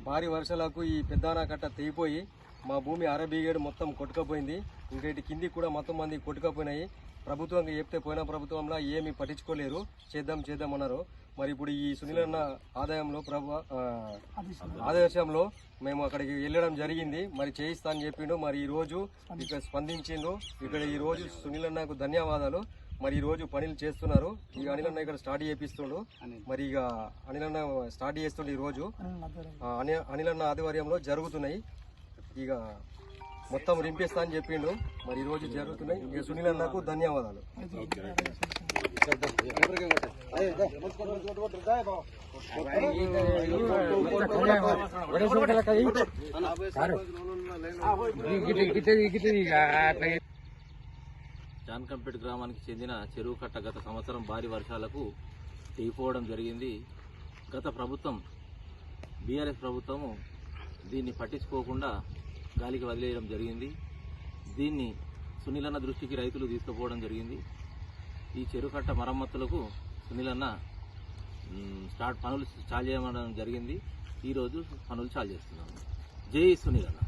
భారీ వర్షాలకు ఈ పెద్దానా కట్ట తెగిపోయి మా భూమి అరబీగేడు మొత్తం కొట్టుకపోయింది. ఇంకా ఇటు కిందికి కూడా మొత్తం మంది కొట్టుకపోయినాయి. ప్రభుత్వం చెప్తే పోయిన ప్రభుత్వంలో ఏమీ పట్టించుకోలేరు, చేద్దాం అన్నారు. మరి ఇప్పుడు ఈ సునీలన్న ఆదాయంలో ఆదేశంలో మేము అక్కడికి వెళ్ళడం జరిగింది. మరి చేయిస్తా అని చెప్పిండు. మరి ఈ రోజు ఇక్కడ స్పందించిండు. ఇక్కడ ఈ రోజు సునీలన్నకు ధన్యవాదాలు. మరి ఈ రోజు పనులు చేస్తున్నారు. ఇక అనిలన్న ఇక్కడ స్టార్ట్ చేపిస్తుండు. మరి ఇక అనిలన్న స్టార్ట్ చేస్తుండు. ఈ రోజు అనిలన్న ఆధ్వర్యంలో జరుగుతున్నాయి. ఇక మొత్తం రింపిస్తా అని చెప్పిండు. మరి ఈ రోజు జరుగుతున్నాయి. ఇక సునీలన్నకు ధన్యవాదాలు. జాన్కంపేట గ్రామానికి చెందిన చెరువు కట్ట గత సంవత్సరం భారీ వర్షాలకు తెగిపోవడం జరిగింది. గత ప్రభుత్వం బీఆర్ఎస్ ప్రభుత్వము దీన్ని పట్టించుకోకుండా గాలికి వదిలేయడం జరిగింది. దీన్ని సునీలన్న దృష్టికి రైతులు తీసుకుపోవడం జరిగింది. ఈ చెరువు కట్ట మరమ్మతులకు సునీలన్న పనులు చాలు చేయడం జరిగింది. ఈరోజు పనులు చాలు చేస్తున్నాము. జై సునీలన్న.